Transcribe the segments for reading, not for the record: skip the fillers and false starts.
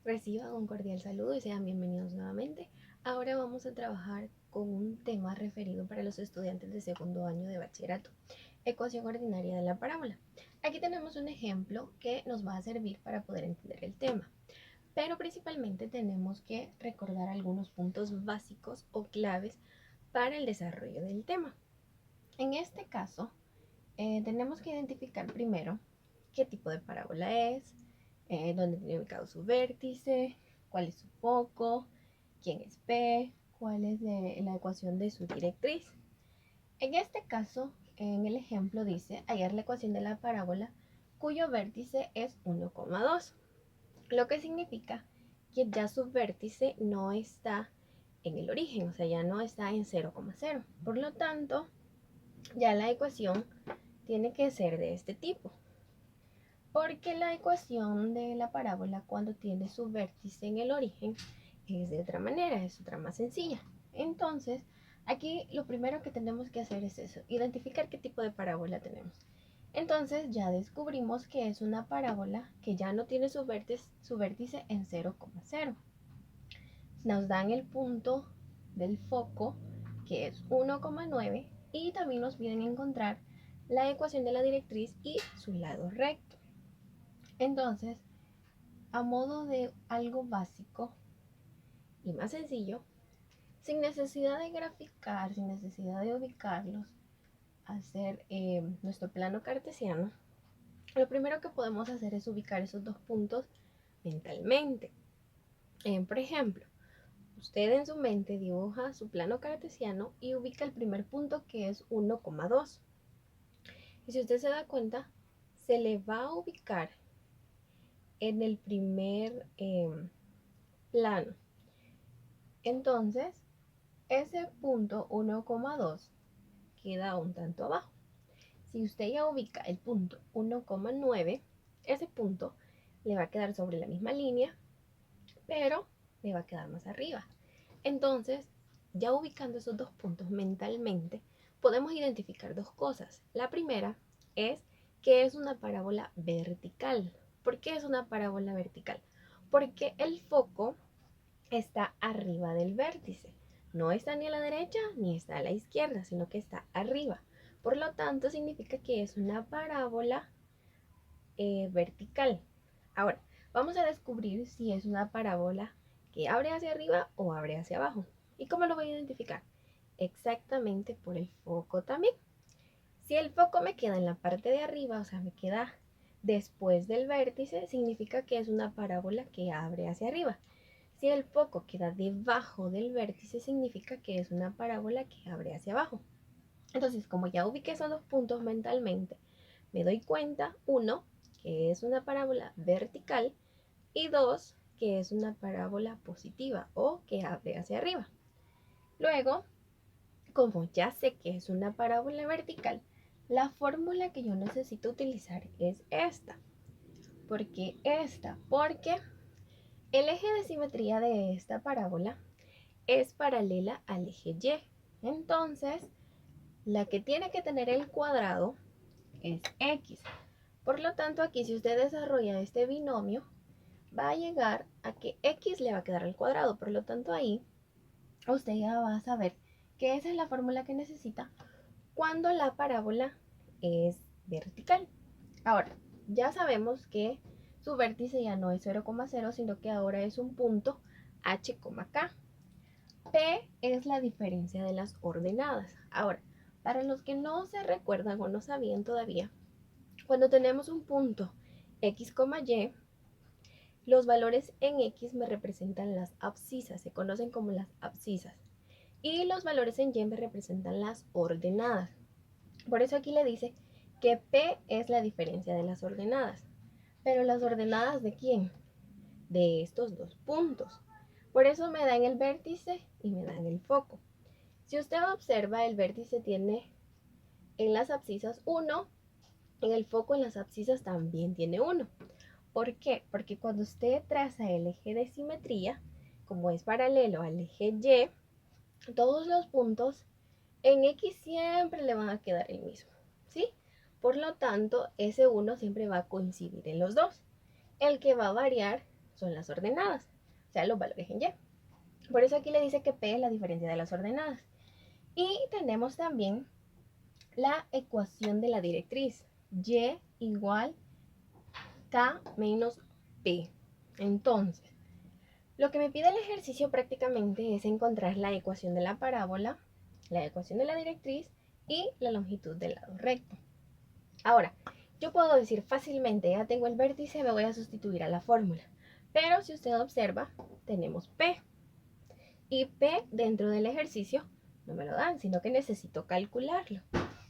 Reciban un cordial saludo y sean bienvenidos nuevamente. Ahora vamos a trabajar con un tema referido para los estudiantes de segundo año de bachillerato, ecuación ordinaria de la parábola. Aquí tenemos un ejemplo que nos va a servir para poder entender el tema, pero principalmente tenemos que recordar algunos puntos básicos o claves para el desarrollo del tema. En este caso, tenemos que identificar primero qué tipo de parábola es, dónde tiene ubicado su vértice, cuál es su foco, quién es P, cuál es la ecuación de su directriz. En este caso, en el ejemplo dice hallar la ecuación de la parábola cuyo vértice es 1,2, lo que significa que ya su vértice no está en el origen, o sea, ya no está en 0,0. Por lo tanto, ya la ecuación tiene que ser de este tipo, porque la ecuación de la parábola cuando tiene su vértice en el origen es de otra manera, es otra más sencilla. Entonces, aquí lo primero que tenemos que hacer es eso, identificar qué tipo de parábola tenemos. Entonces ya descubrimos que es una parábola que ya no tiene su vértice en 0,0. Nos dan el punto del foco, que es 1,9, y también nos piden encontrar la ecuación de la directriz y su lado recto. Entonces, a modo de algo básico y más sencillo, sin necesidad de graficar, sin necesidad de ubicarlos, hacer nuestro plano cartesiano, lo primero que podemos hacer es ubicar esos dos puntos mentalmente. Por ejemplo, usted en su mente dibuja su plano cartesiano y ubica el primer punto, que es 1,2. Y si usted se da cuenta, se le va a ubicar en el primer plano. Entonces, ese punto 1,2 queda un tanto abajo. Si usted ya ubica el punto 1,9, ese punto le va a quedar sobre la misma línea, pero le va a quedar más arriba. Entonces, ya ubicando esos dos puntos mentalmente, podemos identificar dos cosas. La primera es que es una parábola vertical. ¿Por qué es una parábola vertical? Porque el foco está arriba del vértice. No está ni a la derecha ni está a la izquierda, sino que está arriba. Por lo tanto, significa que es una parábola vertical. Ahora, vamos a descubrir si es una parábola que abre hacia arriba o abre hacia abajo. ¿Y cómo lo voy a identificar? Exactamente por el foco también. Si el foco me queda en la parte de arriba, o sea, me queda después del vértice, significa que es una parábola que abre hacia arriba. Si el foco queda debajo del vértice, significa que es una parábola que abre hacia abajo. Entonces, como ya ubiqué esos dos puntos mentalmente, me doy cuenta, uno, que es una parábola vertical, y dos, que es una parábola positiva o que abre hacia arriba. Luego, como ya sé que es una parábola vertical, la fórmula que yo necesito utilizar es esta. ¿Por qué esta? Porque el eje de simetría de esta parábola es paralela al eje Y. Entonces, la que tiene que tener el cuadrado es X. Por lo tanto, aquí si usted desarrolla este binomio, va a llegar a que X le va a quedar al cuadrado. Por lo tanto, ahí usted ya va a saber que esa es la fórmula que necesita cuando la parábola es vertical. Ahora, ya sabemos que su vértice ya no es 0,0, sino que ahora es un punto H, K. P es la diferencia de las ordenadas. Ahora, para los que no se recuerdan o no sabían todavía, cuando tenemos un punto X, Y, los valores en X me representan las abscisas, se conocen como las abscisas. Y los valores en Y me representan las ordenadas. Por eso aquí le dice que P es la diferencia de las ordenadas. Pero las ordenadas ¿de quién? De estos dos puntos. Por eso me dan el vértice y me dan el foco. Si usted observa, el vértice tiene en las abscisas 1, en el foco en las abscisas también tiene 1. ¿Por qué? Porque cuando usted traza el eje de simetría, como es paralelo al eje Y, todos los puntos en X siempre le van a quedar el mismo, ¿sí? Por lo tanto, ese 1 siempre va a coincidir en los dos. El que va a variar son las ordenadas, o sea, los valores en Y. Por eso aquí le dice que P es la diferencia de las ordenadas. Y tenemos también la ecuación de la directriz. Y igual K menos P. Entonces, lo que me pide el ejercicio prácticamente es encontrar la ecuación de la parábola, la ecuación de la directriz y la longitud del lado recto. Ahora, yo puedo decir fácilmente, ya tengo el vértice, me voy a sustituir a la fórmula. Pero si usted observa, tenemos P. Y P dentro del ejercicio no me lo dan, sino que necesito calcularlo.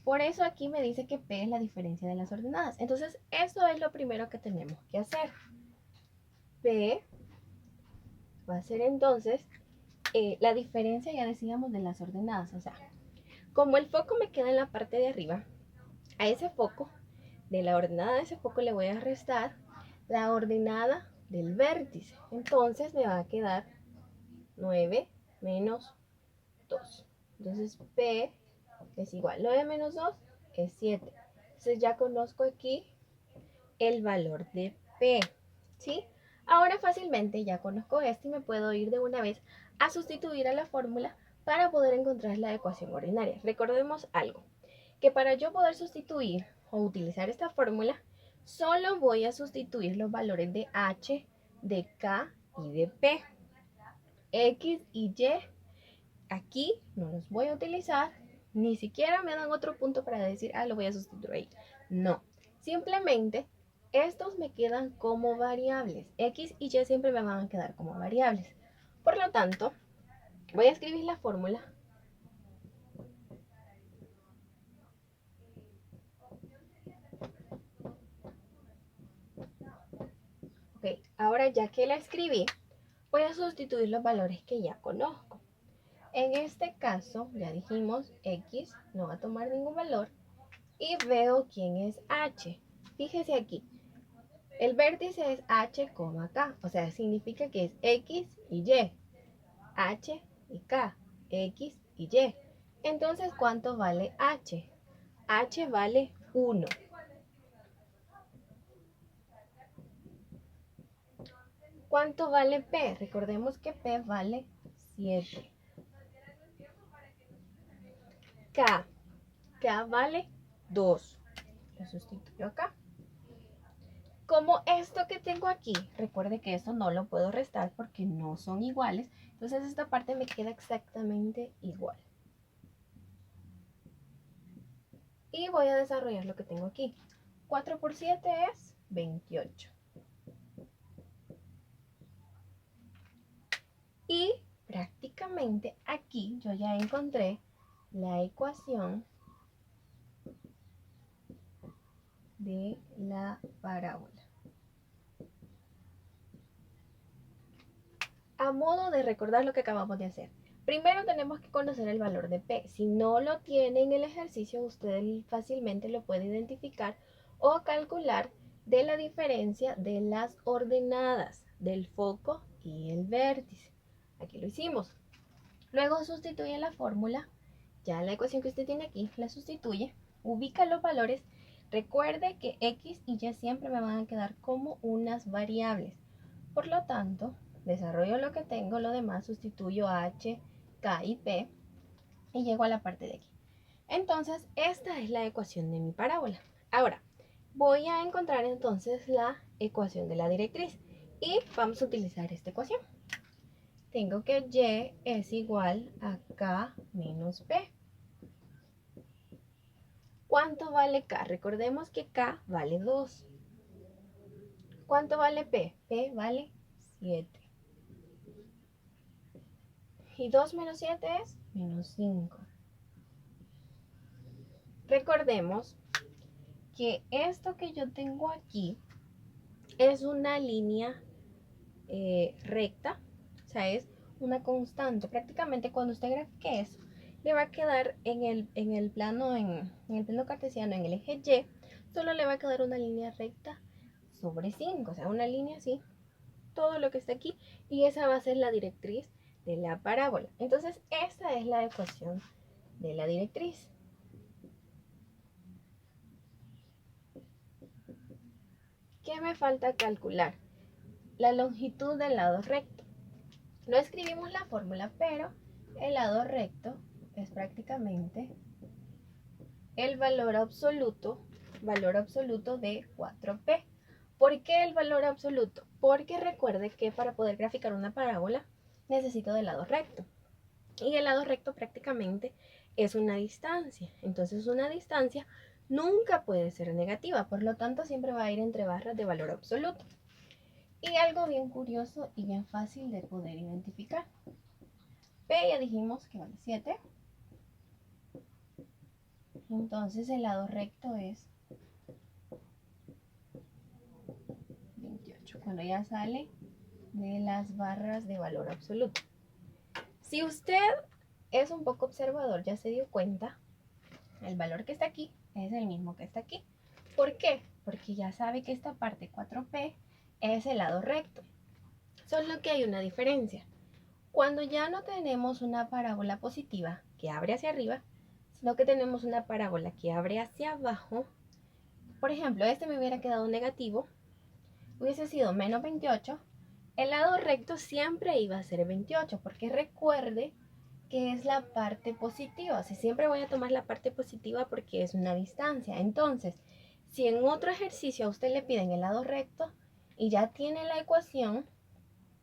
Por eso aquí me dice que P es la diferencia de las ordenadas. Entonces, eso es lo primero que tenemos que hacer. P va a ser entonces la diferencia, ya decíamos, de las ordenadas. O sea, como el foco me queda en la parte de arriba, a ese foco, de la ordenada de ese foco le voy a restar la ordenada del vértice. Entonces me va a quedar 9 menos 2. Entonces P es igual. 9 menos 2 es 7. Entonces ya conozco aquí el valor de P. ¿Sí? Ahora fácilmente ya conozco esto y me puedo ir de una vez a sustituir a la fórmula para poder encontrar la ecuación ordinaria. Recordemos algo, que para yo poder sustituir o utilizar esta fórmula, solo voy a sustituir los valores de H, de K y de P. X y Y aquí no los voy a utilizar, ni siquiera me dan otro punto para decir, lo voy a sustituir ahí. No, simplemente estos me quedan como variables. X y Y siempre me van a quedar como variables. Por lo tanto, voy a escribir la fórmula. Ok, ahora ya que la escribí, voy a sustituir los valores que ya conozco. En este caso, ya dijimos, X no va a tomar ningún valor y veo quién es H. Fíjese aquí, el vértice es H, K, o sea, significa que es X y Y, H y K, X y Y. Entonces, ¿cuánto vale H? H vale 1. ¿Cuánto vale P? Recordemos que P vale 7. K, K vale 2. Lo sustituyo acá. Como esto que tengo aquí, recuerde que esto no lo puedo restar porque no son iguales, entonces esta parte me queda exactamente igual. Y voy a desarrollar lo que tengo aquí. 4 por 7 es 28. Y prácticamente aquí yo ya encontré la ecuación de la parábola. A modo de recordar lo que acabamos de hacer. Primero tenemos que conocer el valor de P. Si no lo tiene en el ejercicio, usted fácilmente lo puede identificar o calcular de la diferencia de las ordenadas del foco y el vértice. Aquí lo hicimos. Luego sustituye la fórmula, ya la ecuación que usted tiene aquí, la sustituye, ubica los valores. Recuerde que X y Y siempre me van a quedar como unas variables. Por lo tanto, desarrollo lo que tengo, lo demás sustituyo H, K y P y llego a la parte de aquí. Entonces, esta es la ecuación de mi parábola. Ahora, voy a encontrar entonces la ecuación de la directriz y vamos a utilizar esta ecuación. Tengo que Y es igual a K menos P. ¿Cuánto vale K? Recordemos que K vale 2. ¿Cuánto vale P? P vale 7. Y 2 menos 7 es menos 5. Recordemos que esto que yo tengo aquí es una línea recta, o sea, es una constante. Prácticamente cuando usted grafique eso, le va a quedar en el plano cartesiano, en el eje Y, solo le va a quedar una línea recta sobre 5, o sea, una línea así, todo lo que está aquí, y esa va a ser la directriz de la parábola. Entonces, esa es la ecuación de la directriz. ¿Qué me falta calcular? la longitud del lado recto. No escribimos la fórmula, pero el lado recto es prácticamente el valor absoluto de 4p. ¿Por qué el valor absoluto? Porque recuerde que para poder graficar una parábola necesito del lado recto. Y el lado recto prácticamente es una distancia. Entonces una distancia nunca puede ser negativa, por lo tanto siempre va a ir entre barras de valor absoluto. Y algo bien curioso y bien fácil de poder identificar. P ya dijimos que vale 7. Entonces el lado recto es 28, cuando ya sale de las barras de valor absoluto. Si usted es un poco observador, ya se dio cuenta, el valor que está aquí es el mismo que está aquí. ¿Por qué? Porque ya sabe que esta parte 4p es el lado recto. Solo que hay una diferencia. Cuando ya no tenemos una parábola positiva que abre hacia arriba, sino que tenemos una parábola que abre hacia abajo, por ejemplo, este me hubiera quedado negativo, hubiese sido menos 28, el lado recto siempre iba a ser 28, porque recuerde que es la parte positiva. O sea, siempre voy a tomar la parte positiva porque es una distancia. Entonces, si en otro ejercicio a usted le piden el lado recto y ya tiene la ecuación,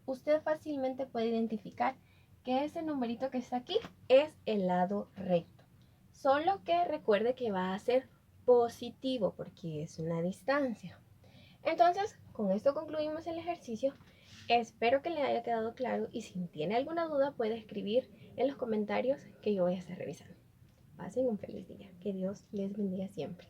usted fácilmente puede identificar que ese numerito que está aquí es el lado recto. Solo que recuerde que va a ser positivo porque es una distancia. Entonces, con esto concluimos el ejercicio. Espero que le haya quedado claro y si tiene alguna duda puede escribir en los comentarios que yo voy a estar revisando. Pasen un feliz día. Que Dios les bendiga siempre.